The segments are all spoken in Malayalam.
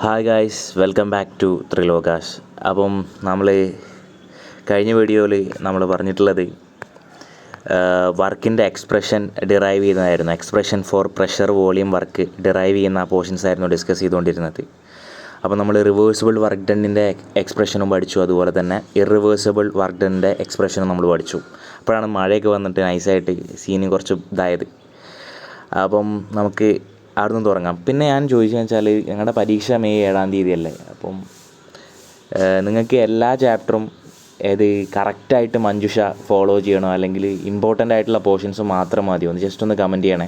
Hi guys, welcome back to Trilokash. അപ്പം നമ്മൾ കഴിഞ്ഞ വീഡിയോയിൽ നമ്മൾ പറഞ്ഞിട്ടുള്ളത് വർക്കിൻ്റെ എക്സ്പ്രഷൻ ഡിറൈവ് ചെയ്യുന്നതായിരുന്നു. Expression for pressure volume work derive ചെയ്യുന്ന പോർഷൻസ് ആയിരുന്നു ഡിസ്കസ് ചെയ്തുകൊണ്ടിരുന്നത്. അപ്പോൾ നമ്മൾ റിവേഴ്സിബിൾ വർക്ക് ഡണ്ണിൻ്റെ എക്സ്പ്രഷനും പഠിച്ചു, അതുപോലെ തന്നെ ഇറിവേഴ്സിബിൾ വർക്ക് ഡണ്ണിൻ്റെ എക്സ്പ്രഷനും നമ്മൾ പഠിച്ചു. അപ്പോഴാണ് മഴയൊക്കെ വന്നിട്ട് നൈസായിട്ട് സീന് കുറച്ച് ഇതായത്. അപ്പം നമുക്ക് അവിടെ നിന്ന് തുടങ്ങാം. പിന്നെ ഞാൻ ചോദിച്ചതെന്ന് വെച്ചാൽ, ഞങ്ങളുടെ പരീക്ഷ മെയ് 7-ാം തീയതി അല്ലേ, അപ്പം നിങ്ങൾക്ക് എല്ലാ ചാപ്റ്ററും കറക്റ്റായിട്ട് മഞ്ജുഷ ഫോളോ ചെയ്യണോ, അല്ലെങ്കിൽ ഇമ്പോർട്ടൻ്റ് ആയിട്ടുള്ള പോർഷൻസ് മാത്രം മതിയോ എന്ന് ജസ്റ്റ് ഒന്ന് കമൻറ്റ് ചെയ്യണേ.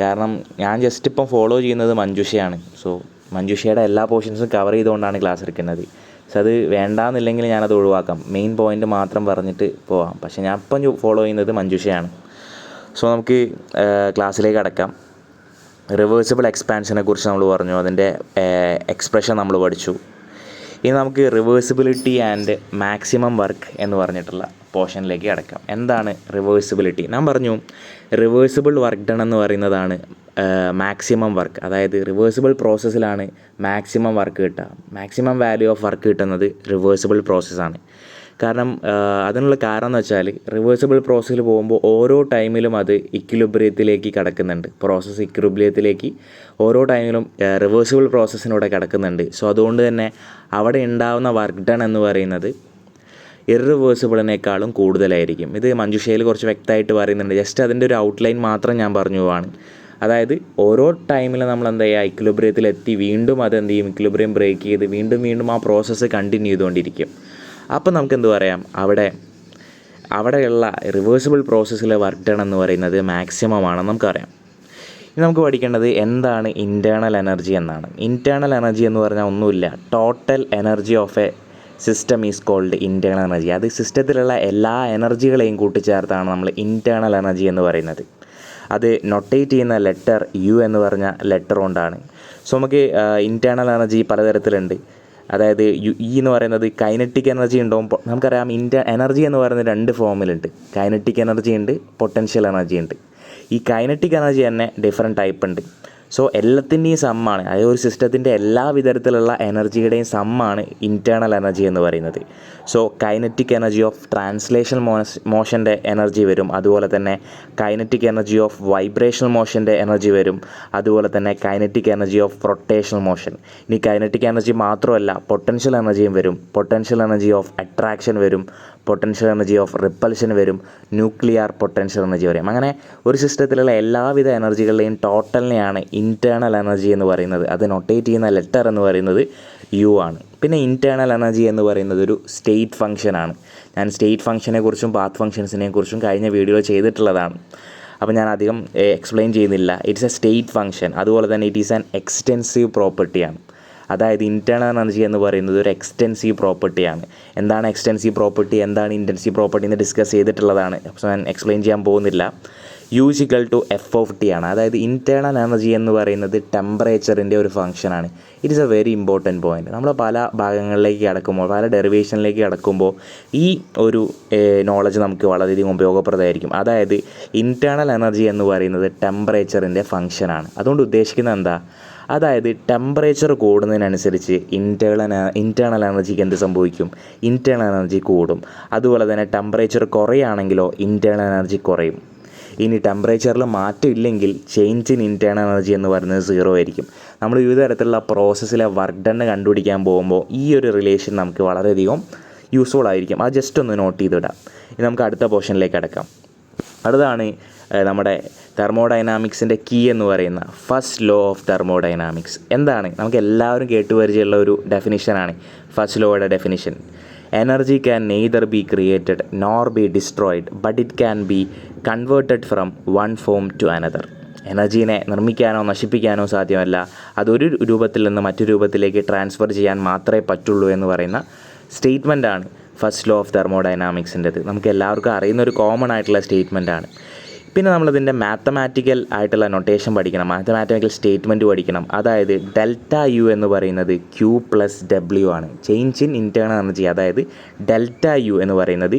കാരണം ഞാൻ ജസ്റ്റ് ഇപ്പം ഫോളോ ചെയ്യുന്നത് മഞ്ജുഷയാണ്. സോ മഞ്ജുഷയുടെ എല്ലാ പോർഷൻസും കവർ ചെയ്തുകൊണ്ടാണ് ക്ലാസ് എടുക്കുന്നത്. സോ അത് വേണ്ടാന്നില്ലെങ്കിൽ ഞാനത് ഒഴിവാക്കാം, മെയിൻ പോയിൻ്റ് മാത്രം പറഞ്ഞിട്ട് പോവാം. പക്ഷേ ഞാൻ ഇപ്പം ഫോളോ ചെയ്യുന്നത് മഞ്ജുഷയാണ്. സോ നമുക്ക് ക്ലാസ്സിലേക്ക് കടക്കാം. റിവേഴ്സിബിൾ എക്സ്പാൻഷനെ കുറിച്ച് നമ്മൾ പറഞ്ഞു, അതിൻ്റെ എക്സ്പ്രഷൻ നമ്മൾ പഠിച്ചു. ഇനി നമുക്ക് റിവേഴ്സിബിലിറ്റി ആൻഡ് മാക്സിമം വർക്ക് എന്ന് പറഞ്ഞിട്ടുള്ള പോർഷനിലേക്ക് കടക്കാം. എന്താണ് റിവേഴ്സിബിലിറ്റി? ഞാൻ പറഞ്ഞു, റിവേഴ്സിബിൾ വർക്ക് ഡൺ എന്ന് പറയുന്നതാണ് മാക്സിമം വർക്ക്. അതായത് റിവേഴ്സിബിൾ പ്രോസസ്സിലാണ് മാക്സിമം വർക്ക് കിട്ടുക. മാക്സിമം വാല്യൂ ഓഫ് വർക്ക് കിട്ടുന്നത് റിവേഴ്സിബിൾ പ്രോസസ്സാണ്. കാരണം അതിനുള്ള കാരണം എന്ന് വെച്ചാൽ, റിവേഴ്സിബിൾ പ്രോസസ്സിൽ പോകുമ്പോൾ ഓരോ ടൈമിലും അത് ഇക്വിലിബ്രിയത്തിലേക്ക് കടക്കുന്നുണ്ട്. പ്രോസസ്സ് ഇക്വിലിബ്രിയത്തിലേക്ക് ഓരോ ടൈമിലും റിവേഴ്സിബിൾ പ്രോസസ്സിനൂടെ കടക്കുന്നുണ്ട്. സോ അതുകൊണ്ട് തന്നെ അവിടെ ഉണ്ടാകുന്ന വർക്ക് ഡൺ എന്ന് പറയുന്നത് ഇറിവേഴ്സിബിളിനേക്കാളും കൂടുതലായിരിക്കും. ഇത് മഞ്ജുഷയിൽ കുറച്ച് വ്യക്തമായിട്ട് പറയുന്നുണ്ട്. ജസ്റ്റ് അതിൻ്റെ ഒരു ഔട്ട്ലൈൻ മാത്രം ഞാൻ പറഞ്ഞു പോവാണ്. അതായത് ഓരോ ടൈമിലും നമ്മൾ എന്താ ചെയ്യുക, ഇക്വിലിബ്രിയത്തിലെത്തി വീണ്ടും അത് എന്ത് ചെയ്യും, ഇക്വിലിബ്രിയം ബ്രേക്ക് ചെയ്ത് വീണ്ടും ആ പ്രോസസ്സ് കണ്ടിന്യൂ ചെയ്തുകൊണ്ടിരിക്കും. അപ്പം നമുക്ക് എന്ത് പറയാം, അവിടെയുള്ള റിവേഴ്സിബിൾ പ്രോസസ്സിലെ വർക്ക് ഡൺ എന്ന് പറയുന്നത് മാക്സിമം ആണെന്ന് നമുക്കറിയാം. ഇനി നമുക്ക് പഠിക്കേണ്ടത് എന്താണ് ഇൻറ്റേർണൽ എനർജി എന്നാണ്. ഇൻറ്റേർണൽ എനർജി എന്ന് പറഞ്ഞാൽ ഒന്നുമില്ല, total energy of a system is called internal energy. അത് സിസ്റ്റത്തിലുള്ള എല്ലാ എനർജികളെയും കൂട്ടിച്ചേർത്താണ് നമ്മൾ ഇൻറ്റേർണൽ എനർജി എന്ന് പറയുന്നത്. അത് നൊട്ടേറ്റ് ചെയ്യുന്ന ലെറ്റർ യു എന്ന് പറഞ്ഞ ലെറ്റർ കൊണ്ടാണ്. സോ നമുക്ക് ഇൻറ്റേർണൽ എനർജി പലതരത്തിലുണ്ട്. അതായത് ഇ എന്ന് പറയുന്നത് കൈനറ്റിക് എനർജി ഉണ്ടാവും. നമുക്കറിയാം എനർജി എന്ന് പറയുന്നത് രണ്ട് ഫോമിലുണ്ട്. കൈനറ്റിക് എനർജി ഉണ്ട്, പൊട്ടൻഷ്യൽ എനർജി ഉണ്ട്. ഈ കൈനറ്റിക് എനർജി തന്നെ ഡിഫറെൻറ്റ് ടൈപ്പ് ഉണ്ട്. സോ എല്ലാത്തിൻ്റെയും സമ്മാണ്, അതായത് ഒരു സിസ്റ്റത്തിൻ്റെ എല്ലാ വിധത്തിലുള്ള എനർജിയുടെയും സമ്മാണ് ഇൻറ്റേർണൽ എനർജി എന്ന് പറയുന്നത്. So kinetic energy of translation മോഷൻ്റെ എനർജി വരും, അതുപോലെ തന്നെ കൈനറ്റിക് എനർജി ഓഫ് വൈബ്രേഷണൽ മോഷൻ്റെ എനർജി വരും, അതുപോലെ തന്നെ kinetic energy of rotational motion. ഇനി കൈനറ്റിക് എനർജി മാത്രമല്ല, പൊട്ടൻഷ്യൽ എനർജിയും വരും. പൊട്ടൻഷ്യൽ എനർജി ഓഫ് അട്രാക്ഷൻ വരും, പൊട്ടൻഷ്യൽ എനർജി ഓഫ് റിപ്പൽഷൻ വരും, ന്യൂക്ലിയർ പൊട്ടൻഷ്യൽ എനർജി വരും. അങ്ങനെ ഒരു സിസ്റ്റത്തിലുള്ള എല്ലാവിധ എനർജികളുടെയും ടോട്ടലിനെയാണ് ഇൻറ്റേർണൽ എനർജി എന്ന് പറയുന്നത്. അത് നൊട്ടേറ്റ് ചെയ്യുന്ന ലെറ്റർ എന്ന് പറയുന്നത് യു ആണ്. പിന്നെ ഇൻറ്റേർണൽ എനർജി എന്ന് പറയുന്നത് ഒരു സ്റ്റേറ്റ് ഫംഗ്ഷനാണ്. ഞാൻ സ്റ്റേറ്റ് ഫംഗ്ഷനെ കുറിച്ചും പാത്ത് ഫംഗ്ഷൻസിനെ കുറിച്ചും കഴിഞ്ഞ വീഡിയോ ചെയ്തിട്ടുള്ളതാണ്. അപ്പോൾ ഞാൻ അധികം എക്സ്പ്ലെയിൻ ചെയ്യുന്നില്ല. It's A state function. അതുപോലെ തന്നെ ഇറ്റ് ഈസ് ആൻ എക്സ്റ്റെൻസീവ് പ്രോപ്പർട്ടിയാണ്. അതായത് ഇൻറ്റേർണൽ എനർജി എന്ന് പറയുന്നത് ഒരു എക്സ്റ്റെൻസീവ് പ്രോപ്പർട്ടിയാണ്. എന്താണ് എക്സ്റ്റെൻസീവ് പ്രോപ്പർട്ടി, എന്താണ് ഇൻറ്റൻസീവ് പ്രോപ്പർട്ടി എന്ന് ഡിസ്കസ് ചെയ്തിട്ടുള്ളതാണ്. അപ്പോൾ ഞാൻ എക്സ്പ്ലെയിൻ ചെയ്യാൻ പോകുന്നില്ല. U = F(T) ആണ്. അതായത് ഇൻറ്റേർണൽ എനർജി എന്ന് പറയുന്നത് ടെമ്പറേച്ചറിൻ്റെ ഒരു ഫംഗ്ഷനാണ്. It is A very important point. നമ്മൾ പല ഭാഗങ്ങളിലേക്ക് കിടക്കുമ്പോൾ, പല ഡെറിവേഷനിലേക്ക് കിടക്കുമ്പോൾ ഈ ഒരു നോളജ് നമുക്ക് വളരെയധികം ഉപയോഗപ്രദമായിരിക്കും. അതായത് ഇൻറ്റേർണൽ എനർജി എന്ന് പറയുന്നത് ടെമ്പറേച്ചറിൻ്റെ ഫംഗ്ഷനാണ്. അതുകൊണ്ട് ഉദ്ദേശിക്കുന്നത് എന്താ, അതായത് ടെമ്പറേച്ചർ കൂടുന്നതിനനുസരിച്ച് ഇൻറ്റേർണൽ എനർജിക്ക് എന്ത് സംഭവിക്കും, ഇൻറ്റേർണൽ എനർജി കൂടും. അതുപോലെ തന്നെ ടെമ്പറേച്ചർ കുറയുകയാണെങ്കിലോ ഇൻറ്റേർണൽ എനർജി കുറയും. ഇനി ടെമ്പറേച്ചറിൽ മാറ്റം ഇല്ലെങ്കിൽ ചേഞ്ച് ഇൻ ഇൻറ്റേർണൽ എനർജി എന്ന് പറയുന്നത് 0 ആയിരിക്കും. നമ്മൾ വിവിധ തരത്തിലുള്ള പ്രോസസ്സിലെ വർക്ക് ഡൺ കണ്ടുപിടിക്കാൻ പോകുമ്പോൾ ഈ ഒരു റിലേഷൻ നമുക്ക് വളരെയധികം യൂസ്ഫുൾ ആയിരിക്കും. അത് ജസ്റ്റ് ഒന്ന് നോട്ട് ചെയ്തിടാം. ഇനി നമുക്ക് അടുത്ത പോർഷനിലേക്ക് അടക്കാം. അടുത്താണ് നമ്മുടെ തെർമോഡൈനാമിക്സിൻ്റെ കീ എന്ന് പറയുന്ന ഫസ്റ്റ് ലോ ഓഫ് തെർമോഡൈനാമിക്സ്. എന്താണ്, നമുക്ക് എല്ലാവരും കേട്ടുപരിചയമുള്ള ഒരു ഡെഫിനിഷനാണ് ഫസ്റ്റ് ലോയുടെ definition. Energy can neither be created nor be destroyed, but it can be converted from one form to another. എനർജീനെ നിർമ്മിക്കാനോ നശിപ്പിക്കാനോ സാധ്യമല്ല, അതൊരു രൂപത്തിൽ നിന്ന് മറ്റു രൂപത്തിലേക്ക് ട്രാൻസ്ഫർ ചെയ്യാൻ മാത്രമേ പറ്റുള്ളൂ എന്ന് പറയുന്ന സ്റ്റേറ്റ്മെൻറ്റാണ് ഫസ്റ്റ് ലോ ഓഫ് തെർമോഡൈനാമിക്സിൻ്റെത്. നമുക്ക് എല്ലാവർക്കും അറിയുന്ന ഒരു കോമൺ ആയിട്ടുള്ള സ്റ്റേറ്റ്മെൻറ്റാണ്. പിന്നെ നമ്മളിതിൻ്റെ മാത്തമാറ്റിക്കൽ ആയിട്ടുള്ള നൊട്ടേഷൻ പഠിക്കണം, മാത്തമാറ്റിക്കൽ സ്റ്റേറ്റ്മെൻറ്റ് പഠിക്കണം. അതായത് ഡെൽറ്റ യു എന്ന് പറയുന്നത് Q+W ആണ്, ചേഞ്ച് ഇൻ ഇൻറ്റേർണൽ എനർജി. അതായത് ഡെൽറ്റ യു എന്ന് പറയുന്നത്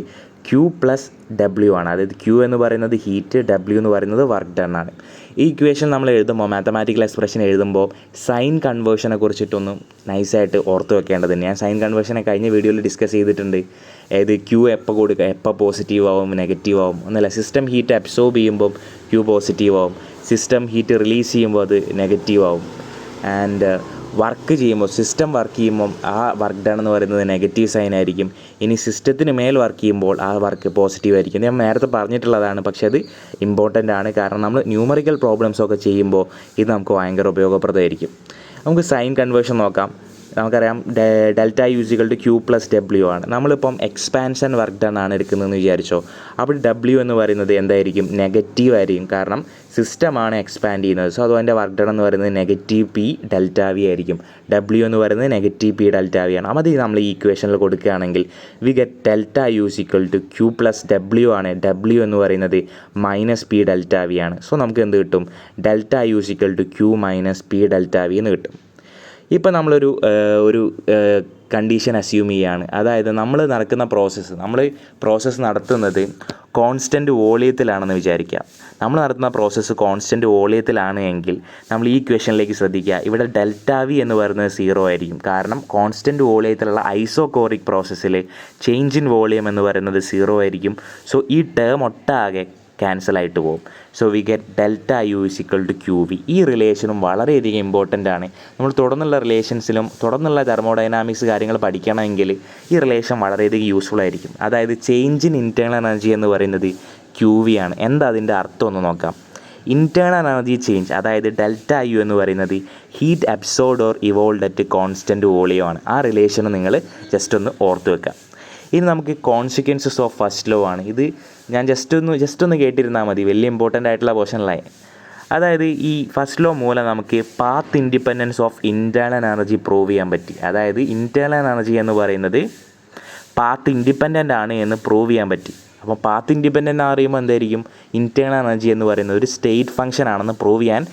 Q+W ആണ്. അതായത് Q എന്ന് പറയുന്നത് ഹീറ്റ്, W എന്ന് പറയുന്നത് വർക്ക് ഡൺ ആണ്. ഈ ഇക്വേഷൻ നമ്മൾ എഴുതുമ്പോൾ, മാത്തമാറ്റിക്കൽ എക്സ്പ്രഷൻ എഴുതുമ്പോൾ സൈൻ കൺവേർഷനെ കുറിച്ചിട്ടൊന്നും നൈസായിട്ട് ഓർത്ത് വെക്കേണ്ടതുണ്ട്. ഞാൻ സൈൻ കൺവേർഷനെ കഴിഞ്ഞ വീഡിയോയിൽ ഡിസ്കസ് ചെയ്തിട്ടുണ്ട്. ഏത് ക്യൂ എപ്പോൾ കൊടുക്കുക, എപ്പോൾ പോസിറ്റീവ് ആവും നെഗറ്റീവ് ആവും എന്നല്ല. സിസ്റ്റം ഹീറ്റ് അബ്സോർബ് ചെയ്യുമ്പോൾ ക്യൂ പോസിറ്റീവ് ആവും, സിസ്റ്റം ഹീറ്റ് റിലീസ് ചെയ്യുമ്പോൾ അത് നെഗറ്റീവ് ആവും. ആൻഡ് വർക്ക് ചെയ്യുമ്പോൾ, സിസ്റ്റം വർക്ക് ചെയ്യുമ്പം ആ വർക്ക് ഡൺ എന്ന് പറയുന്നത് നെഗറ്റീവ് സൈൻ ആയിരിക്കും. ഇനി സിസ്റ്റത്തിന് മേൽ വർക്ക് ചെയ്യുമ്പോൾ ആ വർക്ക് പോസിറ്റീവ് ആയിരിക്കും. ഞാൻ നേരത്തെ പറഞ്ഞിട്ടുള്ളതാണ്, പക്ഷേ അത് ഇമ്പോർട്ടൻ്റ് ആണ്. കാരണം നമ്മൾ ന്യൂമറിക്കൽ പ്രോബ്ലംസൊക്കെ ചെയ്യുമ്പോൾ ഇത് നമുക്ക് ഭയങ്കര ഉപയോഗപ്രദമായിരിക്കും. നമുക്ക് സൈൻ കൺവേർഷൻ നോക്കാം. നമുക്കറിയാം delta U equal to Q plus W ആണ്. നമ്മളിപ്പം എക്സ്പാൻഷൻ വർക്ക് ഡൺ ആണ് എടുക്കുന്നതെന്ന് വിചാരിച്ചോ. അപ്പോൾ ഡബ്ല്യു എന്ന് പറയുന്നത് എന്തായിരിക്കും? നെഗറ്റീവ് ആയിരിക്കും. കാരണം സിസ്റ്റമാണ് എക്സ്പാൻഡ് ചെയ്യുന്നത്. സോ അത് അതിൻ്റെ വർക്ക് ഡൺ എന്ന് പറയുന്നത് നെഗറ്റീവ് പി ഡെൽറ്റ വി ആയിരിക്കും. ഡബ്ല്യു എന്ന് പറയുന്നത് നെഗറ്റീവ് പി ഡെൽറ്റ വി ആണ്. അപ്പോൾ അത് നമ്മൾ ഈ ഇക്വേഷനിൽ കൊടുക്കുകയാണെങ്കിൽ we get delta U equal to Q plus W ആണ്. ഡബ്ല്യു എന്ന് പറയുന്നത് മൈനസ് പി ഡെൽറ്റ വി ആണ്. സോ നമുക്ക് എന്ത് കിട്ടും? Delta U equal to Q minus P delta V എന്ന് കിട്ടും. ഇപ്പോൾ നമ്മളൊരു കണ്ടീഷൻ അസ്യൂം ചെയ്യുകയാണ്. അതായത് നമ്മൾ പ്രോസസ്സ് നടത്തുന്നത് കോൺസ്റ്റൻറ്റ് വോളിയത്തിലാണെന്ന് വിചാരിക്കുക. നമ്മൾ നടത്തുന്ന പ്രോസസ്സ് കോൺസ്റ്റൻറ്റ് വോളിയത്തിലാണ് എങ്കിൽ നമ്മൾ ഈ ഇക്വേഷനിലേക്ക് ശ്രദ്ധിക്കുക. ഇവിടെ ഡെൽറ്റ വി എന്ന് പറയുന്നത് 0 ആയിരിക്കും. കാരണം കോൺസ്റ്റൻറ്റ് വോളിയത്തിലുള്ള ഐസോകോറിക് പ്രോസസ്സിൽ ചേഞ്ച് ഇൻ വോളിയം എന്ന് പറയുന്നത് 0 ആയിരിക്കും. സോ ഈ ടേം ഒട്ടാകെ ക്യാൻസലായിട്ട് പോകും. So we get delta U equal to Q V. ഈ റിലേഷനും വളരെയധികം ഇമ്പോർട്ടൻ്റ് ആണ്. നമ്മൾ തുടർന്നുള്ള റിലേഷൻസിലും തുടർന്നുള്ള തെർമോഡൈനാമിക്സ് കാര്യങ്ങൾ പഠിക്കണമെങ്കിൽ ഈ റിലേഷൻ വളരെയധികം യൂസ്ഫുൾ ആയിരിക്കും. അതായത് ചേഞ്ച് ഇൻ ഇൻറ്റേർണൽ എനർജി എന്ന് പറയുന്നത് ക്യൂ വി ആണ്. എന്താ അതിൻ്റെ അർത്ഥം ഒന്ന് നോക്കാം. ഇൻറ്റേർണൽ എനർജി ചേഞ്ച്, അതായത് ഡെൽറ്റ യു എന്ന് പറയുന്നത് heat absorbed or evolved at constant volume ആണ്. ആ റിലേഷൻ നിങ്ങൾ ജസ്റ്റ് ഒന്ന് ഓർത്ത് വെക്കാം. ഇനി നമുക്ക് കോൺസിക്വൻസസ് ഓഫ് ഫസ്റ്റ് ലോ ആണ്. ഇത് ഞാൻ ജസ്റ്റ് ഒന്ന് കേട്ടിരുന്നാൽ മതി, വലിയ ഇമ്പോർട്ടൻ്റ് ആയിട്ടുള്ള പോർഷനിലായി. അതായത് ഈ ഫസ്റ്റ് ലോ മൂലം നമുക്ക് path independence of internal energy prove ചെയ്യാൻ പറ്റി. അതായത് ഇൻറ്റേർണൽ എനർജി എന്ന് പറയുന്നത് പാത്ത് ഇൻഡിപെൻഡൻ്റ് ആണ് എന്ന് പ്രൂവ് ചെയ്യാൻ പറ്റി. അപ്പോൾ പാത്ത് ഇൻഡിപെൻഡൻ്റ് അറിയുമ്പോൾ എന്തായിരിക്കും? ഇൻറ്റേർണൽ എനർജി എന്ന് പറയുന്നത് ഒരു സ്റ്റേറ്റ് ഫംഗ്ഷൻ ആണെന്ന് പ്രൂവ് ചെയ്യാൻ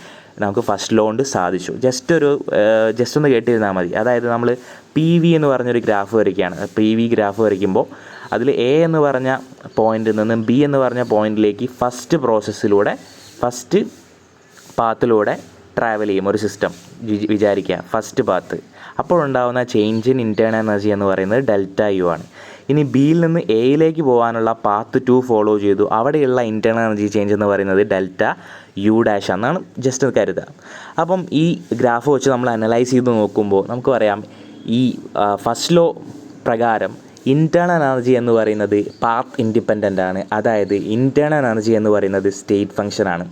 നമുക്ക് ഫസ്റ്റ് ലോ കൊണ്ട് സാധിച്ചു. ജസ്റ്റ് ഒന്ന് കേട്ടിരുന്നാൽ മതി. അതായത് നമ്മൾ പി വി എന്ന് പറഞ്ഞൊരു ഗ്രാഫ് വരയ്ക്കുകയാണ്. പി വി ഗ്രാഫ് വരയ്ക്കുമ്പോൾ അതിൽ എ എന്ന് പറഞ്ഞ പോയിന്റിൽ നിന്ന് ബി എന്ന് പറഞ്ഞ പോയിന്റിലേക്ക് ഫസ്റ്റ് പാത്തിലൂടെ ട്രാവൽ ചെയ്യും ഒരു സിസ്റ്റം വിചാരിക്കുക, ഫസ്റ്റ് പാത്ത്. അപ്പോഴുണ്ടാകുന്ന ചേഞ്ച് ഇൻ ഇൻറ്റേർണൽ എനർജി എന്ന് പറയുന്നത് ഡെൽറ്റ യു ആണ്. ഇനി ബിയിൽ നിന്ന് എയിലേക്ക് പോകാനുള്ള പാത്ത് 2 ഫോളോ ചെയ്തു. അവിടെയുള്ള ഇൻറ്റേർണൽ എനർജി ചേഞ്ച് എന്ന് പറയുന്നത് ഡെൽറ്റ യു ഡാഷ് എന്നാണ് ജസ്റ്റ് കരുതുക. അപ്പം ഈ ഗ്രാഫ് വെച്ച് നമ്മൾ അനലൈസ് ചെയ്ത് നോക്കുമ്പോൾ നമുക്ക് പറയാം ഈ ഫസ്റ്റ് ലോ പ്രകാരം ഇൻറ്റേർണൽ എനർജി എന്ന് പറയുന്നത് പാത്ത് ഇൻഡിപെൻഡൻ്റ് ആണ്. അതായത് ഇൻറ്റേർണൽ എനർജി എന്ന് പറയുന്നത് സ്റ്റേറ്റ് ഫംഗ്ഷനാണ്.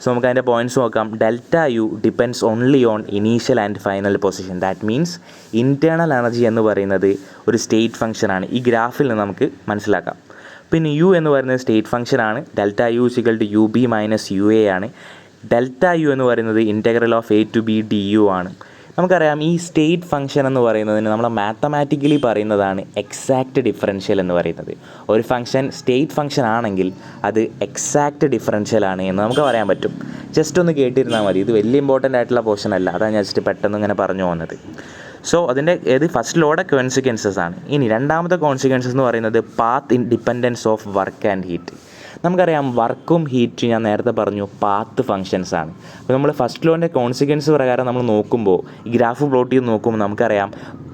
സോ നമുക്ക് അതിൻ്റെ പോയിൻറ്റ്സ് നോക്കാം. Delta U depends only on initial and final position. That means internal energy എന്ന് പറയുന്നത് ഒരു സ്റ്റേറ്റ് ഫംഗ്ഷനാണ്. ഈ ഗ്രാഫിൽ നിന്ന് നമുക്ക് മനസ്സിലാക്കാം. പിന്നെ യു എന്ന് പറയുന്നത് സ്റ്റേറ്റ് ഫംഗ്ഷനാണ്. Delta U equal to U B minus U A ആണ്. ഡെൽറ്റ യു എന്ന് പറയുന്നത് integral of A to B D U ആണ്. നമുക്കറിയാം ഈ സ്റ്റേറ്റ് ഫംഗ്ഷൻ എന്ന് പറയുന്നതിന് നമ്മൾ മാത്തമാറ്റിക്കലി പറയുന്നതാണ് എക്സാക്റ്റ് ഡിഫറൻഷ്യൽ എന്ന് പറയുന്നത്. ഒരു ഫംഗ്ഷൻ സ്റ്റേറ്റ് ഫംഗ്ഷൻ ആണെങ്കിൽ അത് എക്സാക്റ്റ് ഡിഫറൻഷ്യൽ ആണ് എന്ന് നമുക്ക് പറയാൻ പറ്റും. ജസ്റ്റ് ഒന്ന് കേട്ടിരുന്നാൽ മതി. ഇത് വലിയ ഇമ്പോർട്ടൻ്റ് ആയിട്ടുള്ള പോർഷൻ അല്ല, അതാണ് ഞാൻ ജസ്റ്റ് പെട്ടെന്ന് ഇങ്ങനെ പറഞ്ഞു പോകുന്നത്. സോ അതിൻ്റെ ഫസ്റ്റ് ലോയുടെ കോൺസിക്വൻസസ് ആണ്. ഇനി രണ്ടാമത്തെ കോൺസിക്വൻസസ് എന്ന് പറയുന്നത് path dependence of work and heat. നമുക്കറിയാം വർക്കും ഹീറ്റും ഞാൻ നേരത്തെ പറഞ്ഞു പാത്ത് ഫങ്ഷൻസ് ആണ്. അപ്പോൾ നമ്മൾ ഫസ്റ്റ് ലോൻ്റെ കോൺസിക്വൻസ് പ്രകാരം നമ്മൾ നോക്കുമ്പോൾ ഈ ഗ്രാഫ് പ്ലോട്ട് ചെയ്ത് നോക്കുമ്പോൾ നമുക്കറിയാം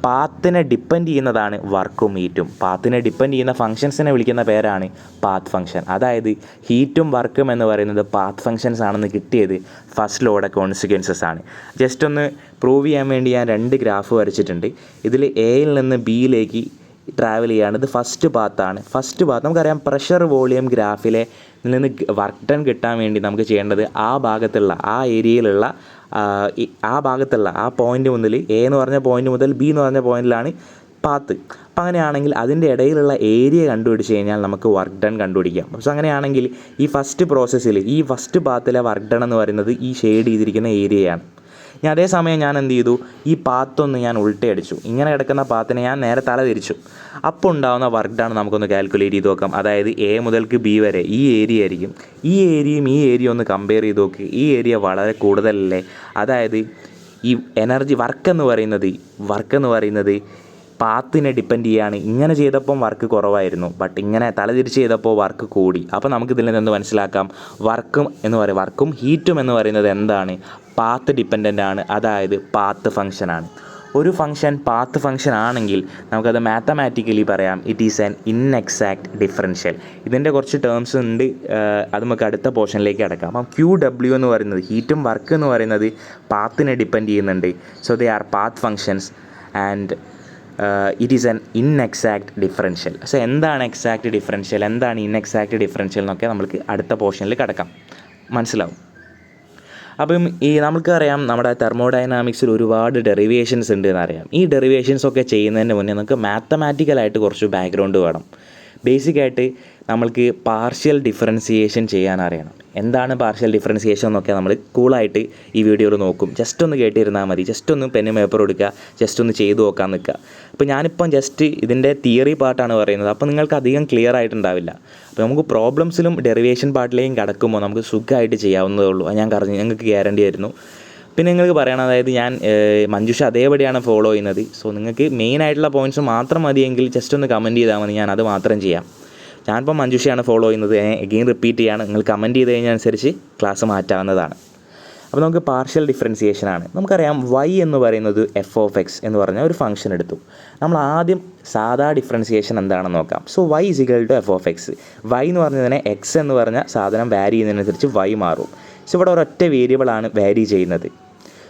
പാത്തിനെ ഡിപ്പെൻഡ് ചെയ്യുന്നതാണ് വർക്കും ഹീറ്റും. പാത്തിനെ ഡിപ്പെൻഡ് ചെയ്യുന്ന ഫങ്ഷൻസിനെ വിളിക്കുന്ന പേരാണ് പാത്ത് ഫങ്ഷൻ. അതായത് ഹീറ്റും വർക്കും എന്ന് പറയുന്നത് പാത്ത് ഫങ്ഷൻസ് ആണെന്ന് കിട്ടിയത് ഫസ്റ്റ് ലോയുടെ കോൺസിക്വൻസസ് ആണ്. ജസ്റ്റ് ഒന്ന് പ്രൂവ് ചെയ്യാൻ വേണ്ടി ഞാൻ 2 ഗ്രാഫ് വരച്ചിട്ടുണ്ട്. ഇതിൽ എയിൽ നിന്ന് ബിയിലേക്ക് ട്രാവൽ ചെയ്യുകയാണ്. ഇത് ഫസ്റ്റ് പാത്താണ്. ഫസ്റ്റ് പാത്ത് നമുക്കറിയാം പ്രഷർ വോളിയം ഗ്രാഫിലെ നിന്ന് വർക്ക് ഡൺ കിട്ടാൻ വേണ്ടി നമുക്ക് ചെയ്യേണ്ടത് ആ ഭാഗത്തുള്ള ആ ഏരിയയിലുള്ള ആ പോയിൻ്റ് മുതൽ എ എന്ന് പറഞ്ഞ പോയിൻ്റ് മുതൽ ബി എന്ന് പറഞ്ഞ പോയിൻ്റിലാണ് പാത്ത്. അപ്പം അങ്ങനെയാണെങ്കിൽ അതിൻ്റെ ഇടയിലുള്ള ഏരിയ കണ്ടുപിടിച്ച് കഴിഞ്ഞാൽ നമുക്ക് വർക്ക് ഡൺ കണ്ടുപിടിക്കാം. പക്ഷേ അങ്ങനെയാണെങ്കിൽ ഈ ഫസ്റ്റ് പാത്തിലെ വർക്ക് ഡൺ എന്ന് പറയുന്നത് ഈ ഷെയ്ഡ് ചെയ്തിരിക്കുന്ന ഏരിയയാണ്. അതേസമയം ഞാൻ എന്ത് ചെയ്തു, ഈ പാത്തൊന്ന് ഞാൻ ഉൾട്ടയടിച്ചു. ഇങ്ങനെ കിടക്കുന്ന പാത്തിനെ ഞാൻ നേരെ തല തിരിച്ചു. അപ്പോൾ ഉണ്ടാകുന്ന വർക്ക് ഡൺ നമുക്കൊന്ന് കാൽക്കുലേറ്റ് ചെയ്ത് നോക്കാം. അതായത് എ മുതൽക്ക് ബി വരെ ഈ ഏരിയ ആയിരിക്കും. ഈ ഏരിയയും ഈ ഏരിയ ഒന്ന് കമ്പയർ ചെയ്ത് നോക്ക്. ഈ ഏരിയ വളരെ കൂടുതലല്ലേ. അതായത് ഈ എനർജി വർക്ക് എന്ന് പറയുന്നത് പാത്തിനെ ഡിപ്പെൻഡ് ചെയ്യുകയാണ്. ഇങ്ങനെ ചെയ്തപ്പം വർക്ക് കുറവായിരുന്നു, ബട്ട് ഇങ്ങനെ തലതിരിച്ച് ചെയ്തപ്പോൾ വർക്ക് കൂടി. അപ്പോൾ നമുക്കിതിൽ നിന്ന് എന്ത് മനസ്സിലാക്കാം? വർക്കും ഹീറ്റും എന്ന് പറയുന്നത് എന്താണ്? പാത്ത് ഡിപ്പെൻഡൻ്റ് ആണ്, അതായത് പാത്ത് ഫംഗ്ഷനാണ്. ഒരു ഫംഗ്ഷൻ പാത്ത് ഫംഗ്ഷൻ ആണെങ്കിൽ നമുക്കത് മാത്തമാറ്റിക്കലി പറയാം it is an inexact differential. ഇതിൻ്റെ കുറച്ച് ടേംസ് ഉണ്ട്, അത് നമുക്ക് അടുത്ത പോർഷനിലേക്ക് അടക്കാം. അപ്പം QW എന്ന് പറയുന്നത് ഹീറ്റും വർക്ക് എന്ന് പറയുന്നത് പാത്തിനെ ഡിപ്പെൻഡ് ചെയ്യുന്നുണ്ട്. So they are path functions and it is an inexact differential. So എന്താണ് എക്സാക്റ്റ് ഡിഫറൻഷ്യൽ, എന്താണ് ഇൻഎക്സാക്റ്റ് ഡിഫറൻഷ്യൽ എന്നൊക്കെ നമുക്ക് അടുത്ത പോർഷനിൽ കിടക്കാം, മനസ്സിലാവും. അപ്പം നമുക്കറിയാം നമ്മുടെ തെർമോഡൈനാമിക്സിൽ ഒരുപാട് ഡെറിവേഷൻസ് ഉണ്ട് എന്നറിയാം. ഈ ഡെറിവേഷൻസ് ഒക്കെ ചെയ്യുന്നതിന് മുന്നേ നമുക്ക് മാത്തമാറ്റിക്കലായിട്ട് കുറച്ച് ബാക്ക്ഗ്രൗണ്ട് വേണം. ബേസിക്കായിട്ട് നമ്മൾക്ക് പാർഷ്യൽ ഡിഫറൻസിയേഷൻ ചെയ്യാൻ അറിയണം. എന്താണ് പാർഷ്യൽ ഡിഫറൻസിയേഷൻ എന്നൊക്കെ നമ്മൾ കൂളായിട്ട് ഈ വീഡിയോയിൽ നോക്കും. ജസ്റ്റ് ഒന്ന് കേട്ടിരുന്നാൽ മതി. ജസ്റ്റ് ഒന്ന് പെന്നും പേപ്പറും എടുക്കുക, ജസ്റ്റ് ഒന്ന് ചെയ്ത് നോക്കാൻ നിൽക്കുക. അപ്പോൾ ഞാനിപ്പം ജസ്റ്റ് ഇതിൻ്റെ തിയറി പാർട്ടാണ് പറയുന്നത്. അപ്പോൾ നിങ്ങൾക്ക് അധികം ക്ലിയർ ആയിട്ടുണ്ടാവില്ല. അപ്പോൾ നമുക്ക് പ്രോബ്ലംസിലും ഡെറിവേഷൻ പാർട്ടിലേക്കും കിടക്കുമ്പോൾ നമുക്ക് സുഖമായിട്ട് ചെയ്യാവുന്നതേ ഉള്ളൂ. അത് ഞാൻ പറഞ്ഞു, ഞങ്ങൾക്ക് ഗ്യാരണ്ടി ആയിരുന്നു. പിന്നെ നിങ്ങൾക്ക് പറയണം, അതായത് ഞാൻ മഞ്ജുഷ അതേപടിയാണ് ഫോളോ ചെയ്യുന്നത്. സോ നിങ്ങൾക്ക് മെയിൻ ആയിട്ടുള്ള പോയിൻറ്റ്സ് മാത്രം മതിയെങ്കിൽ ജസ്റ്റ് ഒന്ന് കമൻറ്റ് ചെയ്താൽ മതി, ഞാൻ അത് മാത്രം ചെയ്യാം. ഞാനിപ്പോൾ മഞ്ജുഷയാണ് ഫോളോ ചെയ്യുന്നത്, എഗെയിൻ റിപ്പീറ്റ് ചെയ്യാണ്. നിങ്ങൾ കമൻറ്റ് ചെയ്ത് കഴിഞ്ഞാൽ അനുസരിച്ച് ക്ലാസ് മാറ്റാവുന്നതാണ്. അപ്പോൾ നമുക്ക് പാർഷ്യൽ ഡിഫറൻസിയേഷനാണ്. നമുക്കറിയാം y എന്ന് പറയുന്നത് f(x) എന്ന് പറഞ്ഞ ഒരു ഫംഗ്ഷൻ എടുത്തു. നമ്മൾ ആദ്യം സാധാ ഡിഫറൻസിയേഷൻ എന്താണെന്ന് നോക്കാം. So y = f(x). y എന്ന് പറഞ്ഞതിനെ x എന്ന് പറഞ്ഞ സാധനം വാരി ചെയ്യുന്നതിനനുസരിച്ച് y മാറും. സോ ഇവിടെ ഒരൊറ്റ വേരിയബിളാണ് വാരി ചെയ്യുന്നത്.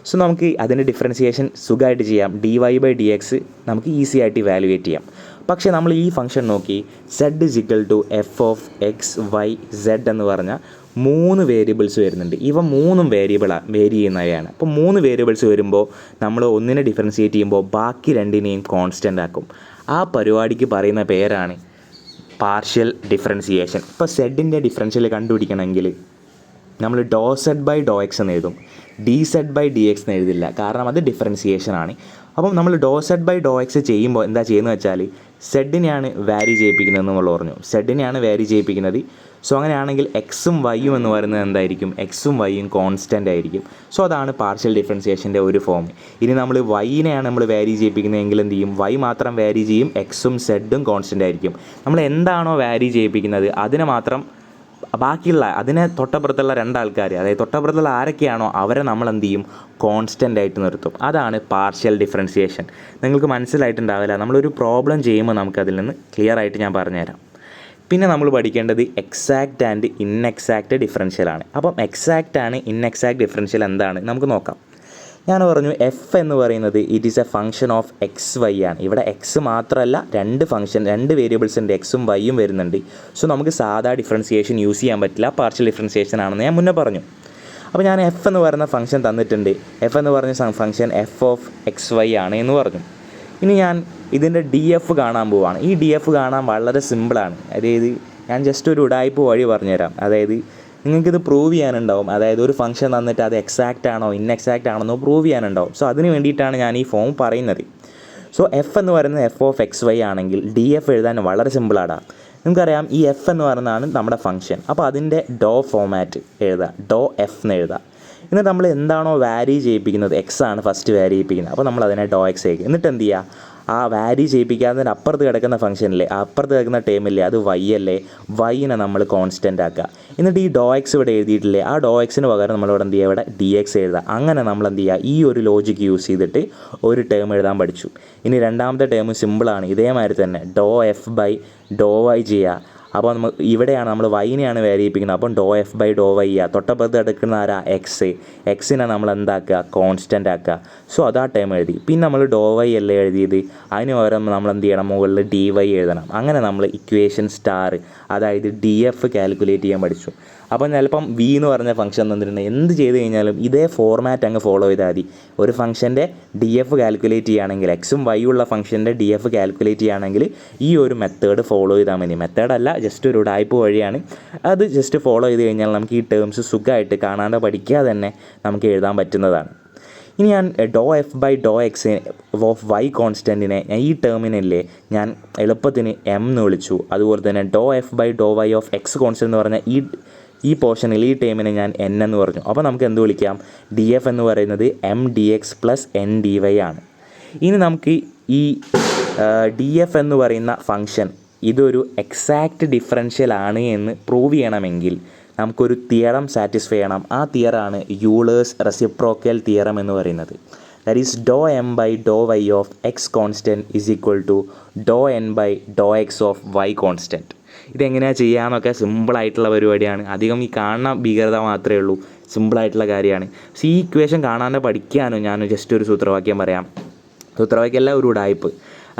സോ നമുക്ക് അതിൻ്റെ ഡിഫറൻസിയേഷൻ സുഖമായിട്ട് ചെയ്യാം. dy/dx നമുക്ക് ഈസി ആയിട്ട് ഇവാലുവേറ്റ് ചെയ്യാം. പക്ഷേ നമ്മൾ ഈ ഫംഗ്ഷൻ നോക്കി z = f(x, y, z) എന്ന് പറഞ്ഞാൽ 3 വേരിയബിൾസ് വരുന്നുണ്ട്. ഇവ 3 വേരി ചെയ്യുന്നവയാണ്. അപ്പോൾ 3 വേരിയബിൾസ് വരുമ്പോൾ നമ്മൾ ഒന്നിനെ ഡിഫറൻഷിയേറ്റ് ചെയ്യുമ്പോൾ ബാക്കി രണ്ടിനെയും കോൺസ്റ്റൻ്റ് ആക്കും. ആ പരിപാടിക്ക് പറയുന്ന പേരാണ് പാർഷ്യൽ ഡിഫറൻസിയേഷൻ. ഇപ്പോൾ സെഡിൻ്റെ ഡിഫറൻഷ്യൽ കണ്ടുപിടിക്കണമെങ്കിൽ നമ്മൾ ∂z/∂x എന്ന് എഴുതും, dz/dx എന്ന് എഴുതില്ല. കാരണം അത് ഡിഫറൻസിയേഷനാണ്. അപ്പം നമ്മൾ ∂z/∂x ചെയ്യുമ്പോൾ എന്താ ചെയ്യുന്നത് വെച്ചാൽ സെഡിനെയാണ് വാരി ചെയ്യിപ്പിക്കുന്നത് നമ്മൾ പറഞ്ഞു. സെഡിനെയാണ് വാരി ചെയ്യിപ്പിക്കുന്നത്. സോ അങ്ങനെയാണെങ്കിൽ എക്സും വൈയും എന്ന് പറയുന്നത് എന്തായിരിക്കും? എക്സും വൈയും കോൺസ്റ്റൻ്റ് ആയിരിക്കും. സോ അതാണ് പാർഷ്യൽ ഡിഫറൻസിയേഷൻ്റെ ഒരു ഫോം. ഇനി നമ്മൾ വൈനെയാണ് നമ്മൾ വാരി ചെയ്യിപ്പിക്കുന്നതെങ്കിൽ എന്ത് ചെയ്യും? വൈ മാത്രം വാരി ചെയ്യും, എക്സും സെഡും കോൺസ്റ്റൻ്റ് ആയിരിക്കും. നമ്മൾ എന്താണോ വാരി ചെയ്യിപ്പിക്കുന്നത് അതിനെ മാത്രം ബാക്കിയുള്ള അതിനെ തൊട്ടപ്പുറത്തുള്ള രണ്ടാൾക്കാർ, അതായത് തൊട്ടപ്പുറത്തുള്ള ആരൊക്കെയാണോ അവരെ നമ്മൾ എന്ത് ചെയ്യും? കോൺസ്റ്റൻ്റ് ആയിട്ട് നിർത്തും. അതാണ് പാർഷ്യൽ ഡിഫറൻസിയേഷൻ. നിങ്ങൾക്ക് മനസ്സിലായിട്ടുണ്ടാവില്ല. നമ്മളൊരു പ്രോബ്ലം ചെയ്യുമ്പോൾ നമുക്കതിൽ നിന്ന് ക്ലിയർ ആയിട്ട് ഞാൻ പറഞ്ഞുതരാം. പിന്നെ നമ്മൾ പഠിക്കേണ്ടത് എക്സാക്റ്റ് ആൻഡ് ഇൻഎക്സാക്റ്റ് ഡിഫറൻഷ്യലാണ്. അപ്പം എക്സാക്റ്റ് ആണ് ഇൻഎക്സാക്റ്റ് ഡിഫറൻഷ്യൽ എന്താണ് നമുക്ക് നോക്കാം. ഞാൻ പറഞ്ഞു എഫ് എന്ന് പറയുന്നത് it is a function of X Y ആണ്. ഇവിടെ എക്സ് മാത്രമല്ല, രണ്ട് വേരിയബിൾസ് ഉണ്ട്, എക്സും വൈയും വരുന്നുണ്ട്. സോ നമുക്ക് സാധാ ഡിഫറൻസിയേഷൻ യൂസ് ചെയ്യാൻ പറ്റില്ല, പാർഷ്യൽ ഡിഫറൻസിയേഷൻ ആണെന്ന് ഞാൻ മുന്നേ പറഞ്ഞു. അപ്പോൾ ഞാൻ എഫ് എന്ന് പറയുന്ന ഫംഗ്ഷൻ തന്നിട്ടുണ്ട്. എഫ് എന്ന് പറഞ്ഞ ഫംഗ്ഷൻ f(x, y) ആണ് എന്ന് പറഞ്ഞു. ഇനി ഞാൻ ഇതിൻ്റെ DF കാണാൻ പോവുകയാണ്. ഈ DF കാണാൻ വളരെ സിമ്പിളാണ്. അതായത് ഞാൻ ജസ്റ്റ് ഒരു ഉടായ്പ വഴി പറഞ്ഞുതരാം. അതായത് നിങ്ങൾക്കിത് പ്രൂവ് ചെയ്യാനുണ്ടാവും. അതായത് ഒരു ഫംഗ്ഷൻ തന്നിട്ട് അത് എക്സാക്റ്റ് ആണോ ഇൻഎക്സാക്റ്റ് ആണെന്നോ പ്രൂവ് ചെയ്യാനുണ്ടാവും. സോ അതിന് വേണ്ടിയിട്ടാണ് ഞാൻ ഈ ഫോം പറയുന്നത്. സോ എഫ് എന്ന് പറയുന്നത് f(x, y) ആണെങ്കിൽ DF എഴുതാൻ വളരെ സിമ്പിളാണ്. നിങ്ങൾക്കറിയാം ഈ എഫ് എന്ന് പറയുന്നതാണ് നമ്മുടെ ഫംഗ്ഷൻ. അപ്പോൾ അതിൻ്റെ ഫോമാറ്റ് എഴുതുക, ∂f എന്ന് എഴുതുക. എന്നിട്ട് നമ്മൾ എന്താണോ വാരി ചെയ്യിപ്പിക്കുന്നത്, എക്സ് ആണ് ഫസ്റ്റ് വാരി ചെയ്യിപ്പിക്കുന്നത്. അപ്പോൾ നമ്മൾ അതിനെ ∂x ആയിരിക്കും. എന്നിട്ട് എന്ത് ചെയ്യുക? ആ വാരി ചെയ്യിപ്പിക്കാതെ അപ്പുറത്ത് കിടക്കുന്ന ഫംഗ്ഷനില്ലേ, അപ്പുറത്ത് കിടക്കുന്ന ടേമില്ലേ, അത് y അല്ലേ, വൈനെ നമ്മൾ കോൺസ്റ്റൻ്റ് ആക്കുക. എന്നിട്ട് ഈ ∂x ഇവിടെ എഴുതിയിട്ടില്ലേ, ആ ∂xന് പകരം നമ്മളിവിടെ എന്ത് ചെയ്യുക? ഇവിടെ dx എഴുതുക. അങ്ങനെ നമ്മൾ എന്ത് ചെയ്യുക? ഈ ഒരു ലോജിക്ക് യൂസ് ചെയ്തിട്ട് ഒരു ടേം എഴുതാൻ പഠിച്ചു. ഇനി രണ്ടാമത്തെ ടേം സിമ്പിളാണ്, ഇതേമാതിരി തന്നെ ∂f/∂y ചെയ്യുക. അപ്പോൾ ഇവിടെയാണ് നമ്മൾ വൈനെയാണ് വാരി ചെയ്യിപ്പിക്കുന്നത്. അപ്പം ∂f/∂y ചെയ്യുക. തൊട്ടപ്പുറത്ത് എടുക്കുന്ന ആരാ? എക്സിനെ നമ്മൾ എന്താക്കുക? കോൺസ്റ്റൻ്റ് ആക്കുക. സോ അതാ ടൈം എഴുതി. പിന്നെ നമ്മൾ ∂y അല്ലേ എഴുതിയത്, അതിന് പകരം നമ്മൾ എന്ത് ചെയ്യണം? മുകളിൽ dy എഴുതണം. അങ്ങനെ നമ്മൾ ഇക്വേഷൻ സ്റ്റാർ, അതായത് DF കാൽക്കുലേറ്റ് ചെയ്യാൻ പഠിച്ചു. അപ്പം ചിലപ്പം v എന്ന് പറഞ്ഞ ഫംഗ്ഷൻ തന്നിട്ടുണ്ട്. എന്ത് ചെയ്ത് കഴിഞ്ഞാലും ഇതേ ഫോർമാറ്റ് അങ്ങ് ഫോളോ ചെയ്താൽ മതി. ഒരു ഫംഗ്ഷൻ്റെ DF കാൽക്കുലേറ്റ് ചെയ്യുകയാണെങ്കിൽ, എക്സും വൈ ഉള്ള ഫംഗ്ഷൻ്റെ DF കാൽക്കുലേറ്റ് ചെയ്യുകയാണെങ്കിൽ ഈ ഒരു മെത്തേഡ് ഫോളോ ചെയ്താൽ മതി. മെത്തേഡല്ല, ജസ്റ്റ് ഒരു ഉടായ്പ വഴിയാണ്. അത് ജസ്റ്റ് ഫോളോ ചെയ്ത് കഴിഞ്ഞാൽ നമുക്ക് ഈ ടേംസ് സുഖമായിട്ട് കാണാതെ പഠിക്കാതെ തന്നെ നമുക്ക് എഴുതാൻ പറ്റുന്നതാണ്. ഇനി ഞാൻ ∂f/∂x ഓഫ് y കോൺസ്റ്റൻറ്റിനെ ഈ ടേമിനല്ലേ ഞാൻ എളുപ്പത്തിന് m എന്ന് വിളിച്ചു. അതുപോലെ തന്നെ ∂f/∂y ഓഫ് x കോൺസ്റ്റൻറ്റ് എന്ന് പറഞ്ഞാൽ ഈ പോർഷനിൽ ഈ ടേമിനെ ഞാൻ n എന്ന് പറഞ്ഞു. അപ്പോൾ നമുക്ക് എന്ത് വിളിക്കാം? DF എന്ന് പറയുന്നത് m dx + n dy ആണ്. ഇനി നമുക്ക് ഈ ഡി എഫ് എന്ന് പറയുന്ന ഫംഗ്ഷൻ ഇതൊരു എക്സാക്റ്റ് ഡിഫറൻഷ്യൽ ആണ് എന്ന് പ്രൂവ് ചെയ്യണമെങ്കിൽ നമുക്കൊരു തിയറം സാറ്റിസ്ഫൈ ചെയ്യണം. ആ തിയറാണ് യൂളേഴ്സ് റെസിപ്രോക്കൽ തിയറം എന്ന് പറയുന്നത്. That is doe M by doe Y of X constant is equal to doe N by doe X of Y constant. ഇതെങ്ങനെയാണ് ചെയ്യാമെന്നൊക്കെ സിമ്പിളായിട്ടുള്ള പരിപാടിയാണ്. അധികം ഈ കാണുന്ന ഭീകരത മാത്രമേ ഉള്ളൂ, സിമ്പിളായിട്ടുള്ള കാര്യമാണ്. പക്ഷേ ഈ ഇക്വേഷൻ കാണാനോ പഠിക്കാനോ ഞാൻ ജസ്റ്റ് ഒരു സൂത്രവാക്യം പറയാം. സൂത്രവാക്യമല്ല, ഒരു ഉഡായിപ്പ്.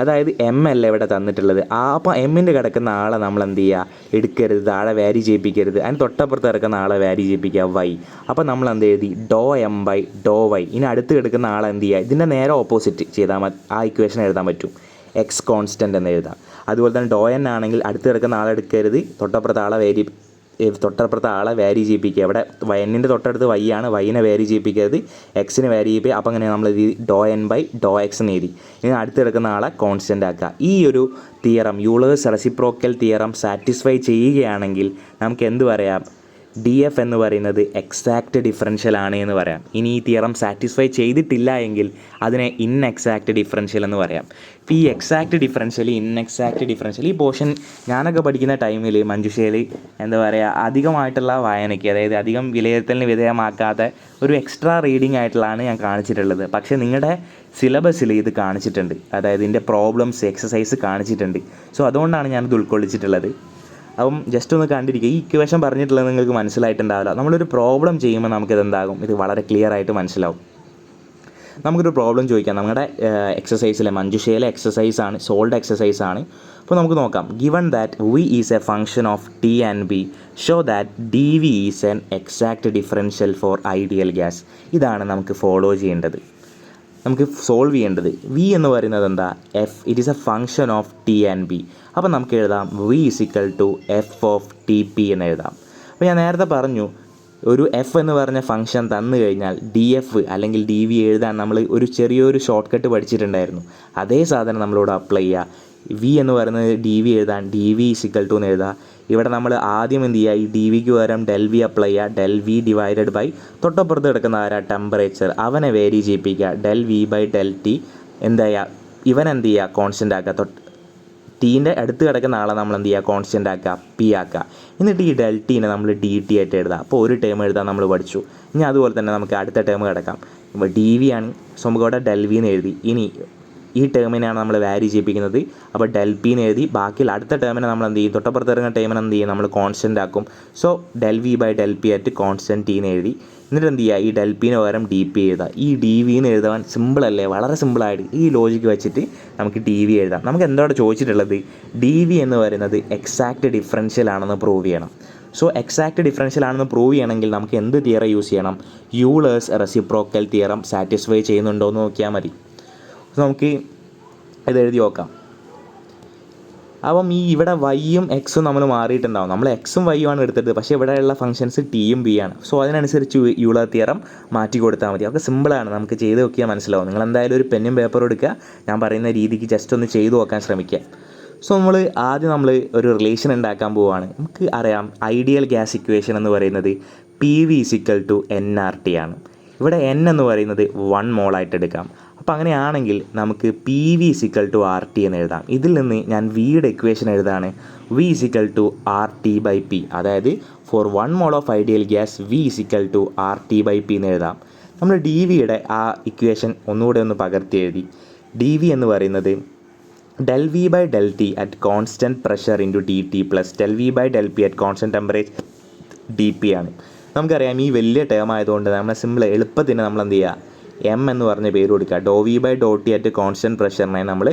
അതായത് എം അല്ല ഇവിടെ തന്നിട്ടുള്ളത്. അപ്പോൾ എമ്മിൻ്റെ കിടക്കുന്ന ആളെ നമ്മൾ എന്ത് ചെയ്യുക, എടുക്കരുത്, താഴെ വാരി ചെയ്യിപ്പിക്കരുത്. അതിന് തൊട്ടപ്പുറത്ത് കിടക്കുന്ന ആളെ വാരി ചെയ്യിപ്പിക്കുക വൈ. അപ്പോൾ നമ്മൾ എന്ത് എഴുതി, ഡോ എം ബൈ ഡോ വൈ. ഇനി അടുത്ത് കിടക്കുന്ന ആളെ എന്ത് ചെയ്യുക, ഇതിൻ്റെ നേരെ ഓപ്പോസിറ്റ് ചെയ്താൽ ആ ഇക്വേഷൻ എഴുതാൻ പറ്റും. എക്സ് കോൺസ്റ്റൻ്റ് എന്ന് എഴുതാം. അതുപോലെ തന്നെ ഡോ എൻ ആണെങ്കിൽ അടുത്ത് കിടക്കുന്ന ആളെ എടുക്കരുത്, തൊട്ടപ്പുറത്ത് ആളെ വാരി ചെയ്യിപ്പിക്കുക. ഇവിടെ എന്നിൻ്റെ തൊട്ടടുത്ത് വൈ ആണ്, വൈനെ വാരി ചെയ്യിപ്പിക്കരുത്, എക്സിന് വാരി ചെയ്യിപ്പിക്കുക. അപ്പോൾ അങ്ങനെ നമ്മൾ ഡോ എൻ ബൈ ഡോ എക്സ് എന്ന് എഴുതി. ഇനി അടുത്ത് കിടക്കുന്ന ആളെ കോൺസ്റ്റൻ്റ് ആക്കുക. ഈ ഒരു theorem, Euler's reciprocal theorem satisfy ചെയ്യുകയാണെങ്കിൽ നമുക്ക് എന്ത് പറയാം, ഡി എഫ് എന്ന് പറയുന്നത് എക്സാക്റ്റ് ഡിഫറൻഷ്യൽ ആണ് എന്ന് പറയാം. ഇനി ഈ തിയറം സാറ്റിസ്ഫൈ ചെയ്തിട്ടില്ല എങ്കിൽ അതിനെ ഇൻഎക്സാക്റ്റ് ഡിഫറൻഷ്യൽ എന്ന് പറയാം. ഇപ്പോൾ ഈ എക്സാക്റ്റ് ഡിഫറൻഷ്യൽ, ഇൻഎക്സാക്റ്റ് ഡിഫറൻഷ്യൽ, ഈ പോർഷൻ ഞാനൊക്കെ പഠിക്കുന്ന ടൈമിൽ മഞ്ജുഷയിൽ എന്താ പറയുക, അധികമായിട്ടുള്ള വായനയ്ക്ക്, അതായത് അധികം വിലയിരുത്തലിന് വിധേയമാക്കാത്ത ഒരു എക്സ്ട്രാ റീഡിംഗ് ആയിട്ടുള്ളതാണ് ഞാൻ കാണിച്ചിട്ടുള്ളത്. പക്ഷേ നിങ്ങളുടെ സിലബസിൽ ഇത് കാണിച്ചിട്ടുണ്ട്, അതായത് ഇതിൻ്റെ പ്രോബ്ലംസ്, എക്സസൈസ് കാണിച്ചിട്ടുണ്ട്. സോ അതുകൊണ്ടാണ് ഞാനിത് ഉൾക്കൊള്ളിച്ചിട്ടുള്ളത്. അപ്പം ജസ്റ്റ് ഒന്ന് കണ്ടിരിക്കുക. ഈ ഇക്വേഷൻ പറഞ്ഞിട്ടുള്ളത് നിങ്ങൾക്ക് മനസ്സിലായിട്ടുണ്ടാവില്ല. നമ്മളൊരു പ്രോബ്ലം ചെയ്യുമ്പോൾ നമുക്കിതെന്താകും, ഇത് വളരെ ക്ലിയർ ആയിട്ട് മനസ്സിലാവും. നമുക്കൊരു പ്രോബ്ലം ചോദിക്കാം. നമ്മുടെ എക്സസൈസിലെ മഞ്ജുഷയിലെ എക്സസൈസാണ്, സോൾഡ് എക്സസൈസാണ്. അപ്പോൾ നമുക്ക് നോക്കാം. Given that V is a function of T and B, show that D V is an exact differential for ideal gas. ഇതാണ് നമുക്ക് ഫോളോ ചെയ്യേണ്ടത്, നമുക്ക് സോൾവ് ചെയ്യേണ്ടത്. വി എന്ന് പറയുന്നത് എന്താ, F. It is a function of T and B. അപ്പോൾ നമുക്ക് എഴുതാം V is equal to F of T P എന്ന് എഴുതാം. അപ്പോൾ ഞാൻ നേരത്തെ പറഞ്ഞു, ഒരു എഫ് എന്ന് പറഞ്ഞ ഫംഗ്ഷൻ തന്നു കഴിഞ്ഞാൽ ഡി എഫ് അല്ലെങ്കിൽ ഡി വി എഴുതാൻ നമ്മൾ ഒരു ചെറിയൊരു ഷോർട്ട് കട്ട് പഠിച്ചിട്ടുണ്ടായിരുന്നു. അതേ സാധനം നമ്മളിവിടെ അപ്ലൈ ചെയ്യുക. വി എന്ന് പറയുന്നത് ഡി വി എഴുതാൻ D V is equal to എന്ന് എഴുതുക. ഇവിടെ നമ്മൾ ആദ്യം എന്ത് ചെയ്യുക, ഈ ഡി വിക്ക് പകരം ഡെൽ വി അപ്ലൈ ചെയ്യുക. ഡെൽ വി ഡിവൈഡഡ് ബൈ തൊട്ടപ്പുറത്ത് കിടക്കുന്ന ആരാ, ടെമ്പറേച്ചർ, അവനെ വേരി ചെയ്യിപ്പിക്കുക. Del V by del T എന്താ ചെയ്യുക, ഇവൻ എന്ത് ചെയ്യുക, കോൺസ്റ്റൻ്റ് ആക്കുക. ടീൻ്റെ അടുത്ത് കിടക്കുന്ന ആളെ നമ്മൾ എന്ത് ചെയ്യുക, കോൺസ്റ്റൻ്റ് ആക്കുക, പി ആക്കുക. എന്നിട്ട് ഈ ഡെൽ ടീനെ നമ്മൾ ഡി ടി ആയിട്ട് എഴുതുക. അപ്പോൾ ഒരു ടേം എഴുതാൻ നമ്മൾ പഠിച്ചു. ഇനി അതുപോലെ തന്നെ നമുക്ക് അടുത്ത ടേം കിടക്കാം. ഇപ്പോൾ ഡി വി ആണ്, സോ നമുക്ക് ഇവിടെ ഡെൽ വി എന്ന് എഴുതി. ഇനി ഈ ടേമിനെയാണ് നമ്മൾ വാരി ചെയ്യിപ്പിക്കുന്നത്. അപ്പോൾ ഡെൽ പി എന്ന് എഴുതി. ബാക്കിയുള്ള അടുത്ത ടേമിനെ നമ്മൾ എന്ത് ചെയ്യും, തൊട്ടപ്പുറത്ത് ഇറങ്ങുന്ന ടേമിനെ എന്ത് ചെയ്യും, നമ്മൾ കോൺസ്റ്റൻ്റ് ആക്കും. So del V by del P ആയിട്ട് കോൺസ്റ്റൻറ്റ് ടി എന്ന് എഴുതി. എന്നിട്ട് എന്ത് ചെയ്യുക, ഈ ഡെൽ പിന് പകരം ഡി പി എഴുതുക. ഈ ഡി വി എന്ന് എഴുതാൻ സിമ്പിളല്ലേ, വളരെ സിമ്പിളായിട്ട് ഈ ലോജിക്ക് വെച്ചിട്ട് നമുക്ക് ഡി വി എഴുതാം. നമുക്ക് എന്തോടെ ചോദിച്ചിട്ടുള്ളത്, ഡി വി എന്ന് പറയുന്നത് എക്സാക്റ്റ് ഡിഫറൻഷ്യൽ ആണെന്ന് പ്രൂവ് ചെയ്യണം. സോ എക്സാക്റ്റ് ഡിഫറൻഷ്യൽ ആണെന്ന് പ്രൂവ് ചെയ്യണമെങ്കിൽ നമുക്ക് എന്ത് തിയറം യൂസ് ചെയ്യണം, യൂളേഴ്സ് റെസിപ്രോക്കൽ തിയറം സാറ്റിസ്ഫൈ ചെയ്യുന്നുണ്ടോ എന്ന് നോക്കിയാൽ മതി. നമുക്ക് ഇത് എഴുതി നോക്കാം. അപ്പം ഈ ഇവിടെ വൈയും എക്സും നമ്മൾ മാറിയിട്ടുണ്ടാവും. നമ്മൾ എക്സും വൈയും ആണ് എടുത്തത്, പക്ഷേ ഇവിടെയുള്ള ഫംഗ്ഷൻസ് ടിയും ബി ആണ്. സോ അതിനനുസരിച്ച് യൂളർ തിയറം മാറ്റി കൊടുത്താൽ മതി. അതൊക്കെ സിമ്പിളാണ്, നമുക്ക് ചെയ്ത് നോക്കിയാൽ മനസ്സിലാവും. നിങ്ങൾ എന്തായാലും ഒരു പെന്നും പേപ്പറും എടുക്കുക, ഞാൻ പറയുന്ന രീതിക്ക് ജസ്റ്റ് ഒന്ന് ചെയ്തു നോക്കാൻ ശ്രമിക്കുക. സോ ആദ്യം ഒരു റിലേഷൻ ഉണ്ടാക്കാൻ പോവുകയാണ്. നമുക്ക് അറിയാം ഐഡിയൽ ഗ്യാസ് ഇക്വേഷൻ എന്ന് പറയുന്നത് P V is equal to N R T ആണ്. ഇവിടെ എൻ എന്ന് പറയുന്നത് 1 മോളായിട്ട് എടുക്കാം. അപ്പോൾ അങ്ങനെയാണെങ്കിൽ നമുക്ക് P V is equal to R T എന്ന് എഴുതാം. ഇതിൽ നിന്ന് ഞാൻ വിയുടെ ഇക്വേഷൻ എഴുതാണ്. V is equal to R T by P, അതായത് for 1 mole of ideal gas V is equal to R T by P എന്ന് എഴുതാം. നമ്മൾ ഡി വിയുടെ ആ ഇക്വേഷൻ ഒന്നുകൂടെ ഒന്ന് പകർത്തി എഴുതി. ഡി വി എന്ന് പറയുന്നത് del V by del T at constant pressure into D T plus del V by del P at constant temperature D P ആണ്. നമുക്കറിയാം ഈ വലിയ ടേം ആയതുകൊണ്ട് നമ്മൾ സിമ്പിൾ എളുപ്പത്തിന് നമ്മൾ എന്ത് ചെയ്യുക, എം എന്ന് പറഞ്ഞ പേര് കൊടുക്കുക. Doe V by doe T at constant പ്രഷറിനെ നമ്മൾ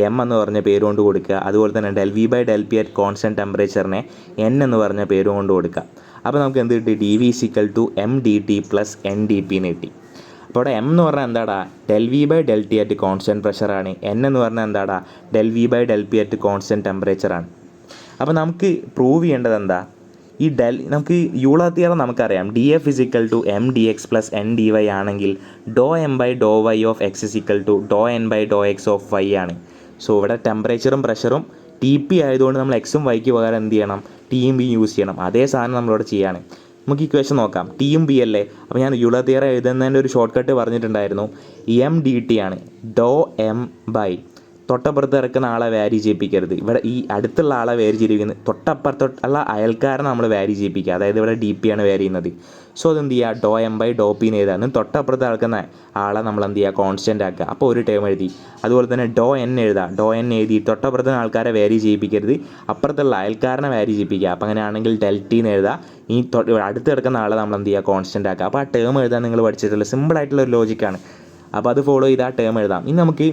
എം എന്ന് പറഞ്ഞ പേര് കൊണ്ട് കൊടുക്കുക. അതുപോലെ തന്നെ del V by del P at constant ടെമ്പറേച്ചറിനെ എൻ എന്ന് പറഞ്ഞ പേര് കൊണ്ട് കൊടുക്കുക. അപ്പോൾ നമുക്ക് എന്ത് കിട്ടി, d V equal to M d T plus N d P എന്ന് കിട്ടി. അപ്പോൾ ഇവിടെ എം എന്ന് പറഞ്ഞാൽ എന്താടാ, del V by del T at constant പ്രഷറാണ്. എൻ എന്ന് പറഞ്ഞാൽ എന്താടാ, del V by del P at constant ടെമ്പറേച്ചറാണ്. അപ്പോൾ നമുക്ക് പ്രൂവ് ചെയ്യേണ്ടത് എന്താ, ഈ നമുക്ക് യൂളർ തിയറം നമുക്കറിയാം. D F is equal to M d X plus N d Y ആണെങ്കിൽ doe M by doe Y of X is equal to doe N by doe X of Y ആണ്. സോ ഇവിടെ ടെമ്പറേച്ചറും പ്രഷറും ടി പി ആയതുകൊണ്ട് നമ്മൾ എക്സും വൈക്ക് പകരം എന്ത് ചെയ്യണം, ടിയും ബി യൂസ് ചെയ്യണം. അതേ സാധനം നമ്മളിവിടെ ചെയ്യാണ്. നമുക്ക് ഇക്വേഷൻ നോക്കാം. ടിയും ബി അല്ലേ, അപ്പോൾ ഞാൻ യൂളർ തിയറം എഴുതുന്നതിൻ്റെ ഒരു ഷോർട്ട് കട്ട് പറഞ്ഞിട്ടുണ്ടായിരുന്നു. എം ഡി ടി ആണ്. ഡോ എം ബൈ തൊട്ടപ്പുറത്ത് കിടക്കുന്ന ആളെ വാരി ചെയ്യിപ്പിക്കരുത്. ഇവിടെ ഈ അടുത്തുള്ള ആളെ വാരി ചെയ്യിപ്പിക്കുന്നത്, തൊട്ടപ്പുറത്തുള്ള അയൽക്കാരനെ നമ്മൾ വാരി ചെയ്യിപ്പിക്കുക. അതായത് ഇവിടെ ഡി പി ആണ് വാരി ചെയ്യുന്നത്. സോ അതെന്ത് ചെയ്യുക, ഡോ എം ബൈ ഡോ പി എന്ന് എഴുതാനും തൊട്ടപ്പുറത്ത് കിടക്കുന്ന ആളെ നമ്മൾ എന്ത് ചെയ്യുക, കോൺസ്റ്റൻ്റ് ആക്കുക. അപ്പോൾ ഒരു ടേം എഴുതി. അതുപോലെ തന്നെ ഡോ എൻ എഴുതുക. ഡോ എൻ എഴുതി തൊട്ടപ്പുറത്തെ ആൾക്കാരെ വാരി ചെയ്യിപ്പിക്കരുത്, അപ്പുറത്തുള്ള അയൽക്കാരനെ വാരി ചെയ്യിപ്പിക്കുക. അപ്പോൾ അങ്ങനെയാണെങ്കിൽ ഡെൽറ്റി എന്ന് എഴുതുക. ഈ അടുത്ത് കിടക്കുന്ന ആളെ നമ്മൾ എന്ത് ചെയ്യുക, കോൺസ്റ്റൻ്റ് ആക്കുക. അപ്പോൾ ആ ടേം എഴുതാൻ നിങ്ങൾ പഠിച്ചിട്ടുള്ള സിമ്പിളായിട്ടുള്ള ഒരു ലോജിക്കാണ്. അപ്പോൾ അത് ഫോളോ ചെയ്ത് ആ ടേം എഴുതാം. ഇനി നമുക്ക്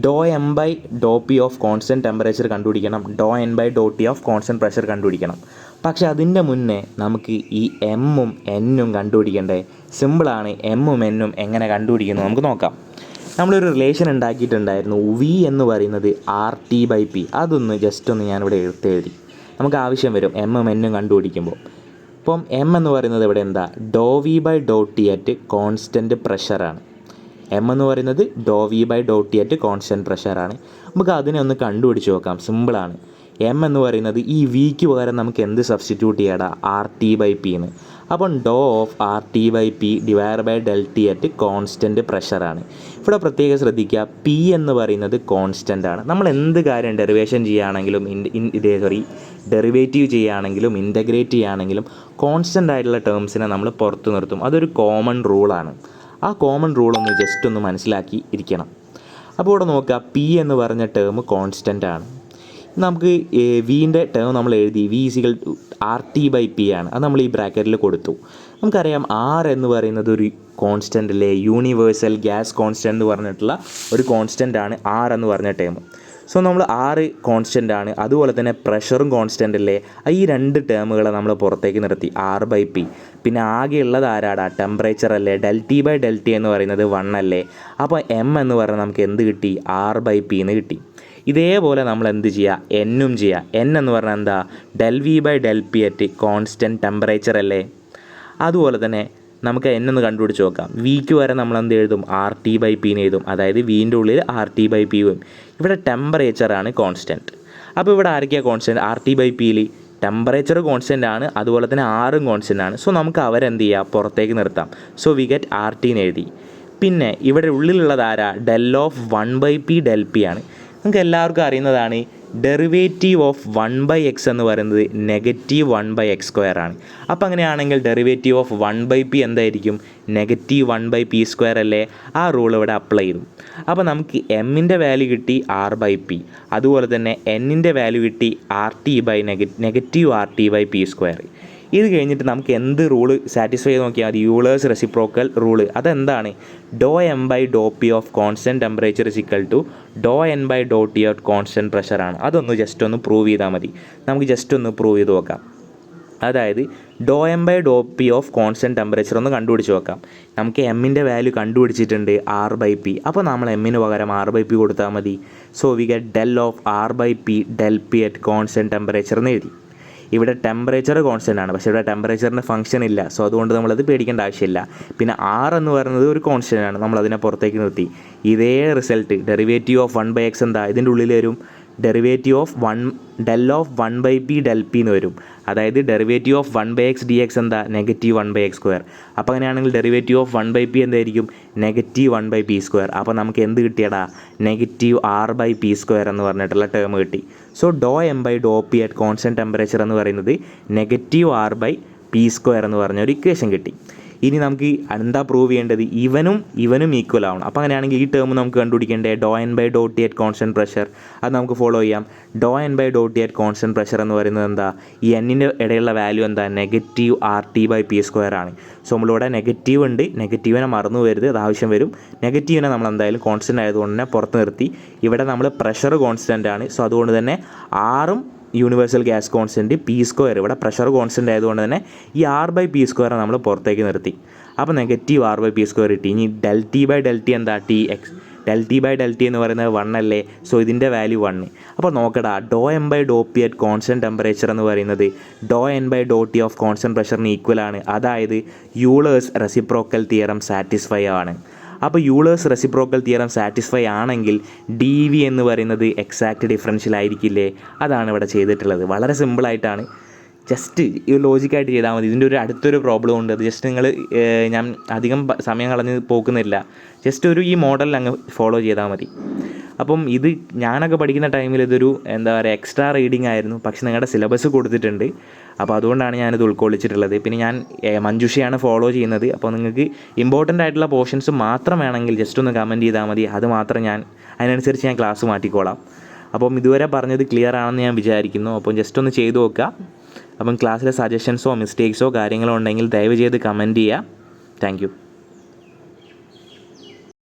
doe M by doe P of constant temperature കണ്ടുപിടിക്കണം, doe N by doe T of constant pressure കണ്ടുപിടിക്കണം. പക്ഷേ അതിൻ്റെ മുന്നേ നമുക്ക് ഈ എമ്മും എന്നും കണ്ടുപിടിക്കേണ്ടേ. സിമ്പിളാണ്. എമ്മും എന്നും എങ്ങനെ കണ്ടുപിടിക്കുന്നു നമുക്ക് നോക്കാം. നമ്മളൊരു റിലേഷൻ ഉണ്ടാക്കിയിട്ടുണ്ടായിരുന്നു, വി എന്ന് പറയുന്നത് ആർ ടി ബൈ പി. അതൊന്ന് ജസ്റ്റ് ഒന്ന് ഞാനിവിടെ എഴുതി നമുക്ക് ആവശ്യം വരും എമ്മും എന്നും കണ്ടുപിടിക്കുമ്പോൾ. ഇപ്പം എം എന്ന് പറയുന്നത് ഇവിടെ എന്താ, doe V by doe T at constant പ്രഷറാണ്. എം എന്ന് പറയുന്നത് doe V by doe T at constant പ്രഷറാണ്. നമുക്ക് അതിനെ ഒന്ന് കണ്ടുപിടിച്ച് നോക്കാം. സിമ്പിളാണ്. എം എന്ന് പറയുന്നത് ഈ വിക്ക് പകരം നമുക്ക് എന്ത് സബ്സ്റ്റിറ്റ്യൂട്ട് ചെയ്യടാ, ആർ ടി ബൈ പി എന്ന്. അപ്പം doe of R T by P divide by del T at constant പ്രഷറാണ്. ഇവിടെ പ്രത്യേകം ശ്രദ്ധിക്കുക, പി എന്ന് പറയുന്നത് കോൺസ്റ്റൻ്റ് ആണ്. നമ്മൾ എന്ത് കാര്യം ഡെറിവേഷൻ ചെയ്യുകയാണെങ്കിലും ഡെറിവേറ്റീവ് ചെയ്യുകയാണെങ്കിലും ഇൻ്റഗ്രേറ്റ് ചെയ്യുകയാണെങ്കിലും കോൺസ്റ്റൻ്റ് ആയിട്ടുള്ള ടേംസിനെ നമ്മൾ പുറത്ത് നിർത്തും. അതൊരു കോമൺ റൂളാണ്. ആ കോമൺ റൂളൊന്ന് ജസ്റ്റ് ഒന്ന് മനസ്സിലാക്കി ഇരിക്കണം. അപ്പോൾ ഇവിടെ നോക്കുക, പി എന്ന് പറഞ്ഞ ടേം കോൺസ്റ്റൻ്റ് ആണ്. നമുക്ക് വിൻ്റെ ടേം നമ്മൾ എഴുതി, V is equal to R T by P ആണ്. അത് നമ്മൾ ഈ ബ്രാക്കറ്റിൽ കൊടുത്തു. നമുക്കറിയാം ആർ എന്ന് പറയുന്നത് ഒരു കോൺസ്റ്റൻ്റ് അല്ലേ, യൂണിവേഴ്സൽ ഗ്യാസ് കോൺസ്റ്റൻ്റ് എന്ന് പറഞ്ഞിട്ടുള്ള ഒരു കോൺസ്റ്റൻ്റ് ആണ് ആർ എന്ന് പറഞ്ഞ ടേം. സോ നമ്മൾ ആറ് കോൺസ്റ്റൻ്റ് ആണ്, അതുപോലെ തന്നെ പ്രഷറും കോൺസ്റ്റൻ്റ് അല്ലേ. ഈ രണ്ട് ടേമുകളെ നമ്മൾ പുറത്തേക്ക് നിർത്തി, ആർ ബൈ പി. പിന്നെ ആകെയുള്ളത് ആരാടാ, ടെമ്പറേച്ചർ അല്ലേ, del T by del T എന്ന് പറയുന്നത് 1 അല്ലേ. അപ്പോൾ എം എന്ന് പറഞ്ഞാൽ നമുക്ക് എന്ത് കിട്ടി, ആർ ബൈ പി എന്ന് കിട്ടി. ഇതേപോലെ നമ്മൾ എന്ത് ചെയ്യുക, എന്നും ചെയ്യുക. എൻ എന്ന് പറഞ്ഞാൽ എന്താ, del V by del P at constant temperature അല്ലേ. അതുപോലെ തന്നെ നമുക്ക് എന്നൊന്ന് കണ്ടുപിടിച്ച് നോക്കാം. വിക്ക് വരെ നമ്മൾ എന്ത് എഴുതും, ആർ ടി ബൈ പിന്ന് എഴുതും. അതായത് വീൻ്റെ ഉള്ളിൽ ആർ ടി ബൈ പി വരും. ഇവിടെ ടെമ്പറേച്ചറാണ് കോൺസ്റ്റൻറ്റ്. അപ്പോൾ ഇവിടെ ആരൊക്കെയാണ് കോൺസ്റ്റൻറ്റ്, ആർ ടി ബൈ പിയിൽ ടെമ്പറേച്ചർ കോൺസ്റ്റൻ്റ് ആണ്, അതുപോലെ തന്നെ ആറും കോൺസ്റ്റൻ്റ് ആണ്. സോ നമുക്ക് അവരെന്ത് ചെയ്യുക, പുറത്തേക്ക് നിർത്താം. സോ വി ഗെറ്റ് ആർ ടിന്ന് എഴുതി. പിന്നെ ഇവിടെ ഉള്ളിലുള്ളത് ആരാ, del of 1 by P del P ആണ്. നമുക്ക് എല്ലാവർക്കും അറിയുന്നതാണ് ഡെറിവേറ്റീവ് ഓഫ് 1 ബൈ എക്സ് എന്ന് പറയുന്നത് നെഗറ്റീവ് 1 ബൈ എക്സ് സ്ക്വയർ ആണ്. അപ്പോൾ അങ്ങനെയാണെങ്കിൽ ഡെറിവേറ്റീവ് ഓഫ് 1 ബൈ പി എന്തായിരിക്കും, നെഗറ്റീവ് 1 ബൈ പി സ്ക്വയർ അല്ലേ. ആ റൂൾ ഇവിടെ അപ്ലൈ ചെയ്തു. അപ്പോൾ നമുക്ക് എമ്മിൻ്റെ വാല്യൂ കിട്ടി ആർ ബൈ പി, അതുപോലെ തന്നെ എന്നിൻ്റെ വാല്യൂ കിട്ടി R T by negative R T by P square. ഇത് കഴിഞ്ഞിട്ട് നമുക്ക് എന്ത് റൂള് സാറ്റിസ്ഫൈ ചെയ്ത് നോക്കിയാൽ മതി, യൂളേഴ്സ് റെസിപ്രോക്കൽ റൂള്. അതെന്താണ്, doe M by doe P of constant temperature is equal to doe N by doe T of constant പ്രഷറാണ്. അതൊന്ന് ജസ്റ്റ് ഒന്ന് പ്രൂവ് ചെയ്താൽ മതി. നമുക്ക് ജസ്റ്റ് ഒന്ന് പ്രൂവ് ചെയ്ത് നോക്കാം. അതായത് doe M by doe P of constant temperature ഒന്ന് കണ്ടുപിടിച്ച് നോക്കാം. നമുക്ക് എമ്മിൻ്റെ വാല്യൂ കണ്ടുപിടിച്ചിട്ടുണ്ട് ആർ ബൈ പി. അപ്പോൾ നമ്മൾ എമ്മിന് പകരം ആർ ബൈ പി കൊടുത്താൽ മതി. So we get del of R by P del P at constant temperature എന്ന് എഴുതി. ഇവിടെ ടെമ്പറേച്ചർ കോൺസ്റ്റൻ്റ് ആണ്, പക്ഷേ ഇവിടെ ടെമ്പറേച്ചറിന് ഫംഗ്ഷൻ ഇല്ല. സോ അതുകൊണ്ട് നമ്മളത് പേടിക്കേണ്ട ആവശ്യമില്ല. പിന്നെ ആർ എന്ന് പറയുന്നത് ഒരു കോൺസ്റ്റൻ്റ് ആണ്, നമ്മളതിനെ പുറത്തേക്ക് നിർത്തി. ഇതേ result derivative of 1 by X എന്താ, ഇതിൻ്റെ ഉള്ളിൽ വരും derivative of del of 1 by P del P എന്ന് വരും. അതായത് derivative of 1 by X d X എന്താ, നെഗറ്റീവ് 1 ബൈ എക്സ് സ്ക്വയർ. അപ്പോൾ അങ്ങനെയാണെങ്കിൽ ഡെറിവേറ്റീവ് ഓഫ് 1 ബൈ പി എന്തായിരിക്കും, നെഗറ്റീവ് 1 ബൈ പി സ്ക്വയർ. അപ്പോൾ നമുക്ക് എന്ത് കിട്ടിയടാ, negative R by P square എന്ന് പറഞ്ഞിട്ടുള്ള ടേം കിട്ടി. So doe M by doe P at constant temperature എന്ന് പറയുന്നത് negative R by P square എന്ന് പറഞ്ഞ ഒരു ഇക്വേഷൻ കിട്ടി. ഇനി നമുക്ക് എന്താ പ്രൂവ് ചെയ്യേണ്ടത്, ഇവനും ഈക്വൽ ആവണം. അപ്പോൾ അങ്ങനെയാണെങ്കിൽ ഈ ടേം നമുക്ക് കണ്ടുപിടിക്കേണ്ടത് doe N by doe T at constant pressure. അത് നമുക്ക് ഫോളോ ചെയ്യാം. Doe N by doe T at constant pressure എന്ന് പറയുന്നത് എന്താ, ഈ എന്നിൻ്റെ ഇടയിലുള്ള വാല്യൂ എന്താ, negative R T by P square ആണ്. സോ നമ്മളിവിടെ നെഗറ്റീവ് ഉണ്ട്, നെഗറ്റീവിനെ മറന്നു വരുത്, അത് ആവശ്യം വരും. നെഗറ്റീവിനെ നമ്മൾ എന്തായാലും കോൺസ്റ്റൻ്റ് ആയതുകൊണ്ട് തന്നെ പുറത്ത് നിർത്തി. ഇവിടെ നമ്മൾ പ്രഷർ കോൺസ്റ്റൻ്റ് ആണ്. സോ അതുകൊണ്ട് തന്നെ ആറും universal gas constant P square, ഇവിടെ പ്രഷർ കോൺസ്റ്റൻ്റ് ആയതുകൊണ്ട് തന്നെ ഈ ആർ ബൈ പി സ്ക്വയർ നമ്മൾ പുറത്തേക്ക് നിർത്തി. അപ്പോൾ negative R by P square കിട്ടി. ഇനി del T by del T എന്താ, T X. Del T by del T എന്ന് പറയുന്നത് 1 അല്ലേ. സോ ഇതിൻ്റെ വാല്യൂ 1. അപ്പോൾ നോക്കടാ, doe M by doe P at constant temperature എന്ന് പറയുന്നത് doe N by doe T of constant പ്രഷറിന് ഈക്വൽ ആണ്. അതായത് യൂളേഴ്സ് റെസിപ്രോക്കൽ തിയറം സാറ്റിസ്ഫൈ ആണ്. അപ്പോൾ യൂളേഴ്സ് റെസിപ്രോക്കൽ തിയറം സാറ്റിസ്ഫൈ ആണെങ്കിൽ ഡി വി എന്ന് പറയുന്നത് എക്സാക്റ്റ് ഡിഫറൻഷ്യൽ ആയിരിക്കില്ലേ. അതാണ് ഇവിടെ ചെയ്തിട്ടുള്ളത്. വളരെ സിമ്പിളായിട്ടാണ്, ജസ്റ്റ് ഈ ലോജിക്കായിട്ട് ചെയ്താൽ മതി. ഇതിൻ്റെ ഒരു അടുത്തൊരു പ്രോബ്ലം ഉണ്ട്, അത് ജസ്റ്റ് നിങ്ങൾ ഞാൻ അധികം സമയം കളഞ്ഞ് പോക്കുന്നില്ല, ജസ്റ്റ് ഈ മോഡലിൽ അങ്ങ് ഫോളോ ചെയ്താൽ മതി. അപ്പം ഇത് ഞാനൊക്കെ പഠിക്കുന്ന ടൈമിൽ ഇതൊരു എന്താ പറയുക എക്സ്ട്രാ റീഡിംഗ് ആയിരുന്നു. പക്ഷേ നിങ്ങളുടെ സിലബസ് കൊടുത്തിട്ടുണ്ട്, അപ്പോൾ അതുകൊണ്ടാണ് ഞാനിത് ഉൾക്കൊള്ളിച്ചിട്ടുള്ളത്. പിന്നെ ഞാൻ മഞ്ജുഷയാണ് ഫോളോ ചെയ്യുന്നത്. അപ്പോൾ നിങ്ങൾക്ക് ഇമ്പോർട്ടൻ്റ് ആയിട്ടുള്ള പോർഷൻസ് മാത്രം വേണമെങ്കിൽ ജസ്റ്റ് ഒന്ന് കമൻറ്റ് ചെയ്താൽ മതി. അത് മാത്രം ഞാൻ അതിനനുസരിച്ച് ഞാൻ ക്ലാസ് മാറ്റിക്കോളാം. അപ്പം ഇതുവരെ പറഞ്ഞത് ക്ലിയർ ആണെന്ന് ഞാൻ വിചാരിക്കുന്നു. അപ്പം ജസ്റ്റ് ഒന്ന് ചെയ്ത് നോക്കുക. അപ്പം ക്ലാസ്സിലെ സജഷൻസോ മിസ്റ്റേക്സോ കാര്യങ്ങളോ ഉണ്ടെങ്കിൽ ദയവ് ചെയ്ത് കമൻറ്റ് ചെയ്യുക. Thank you.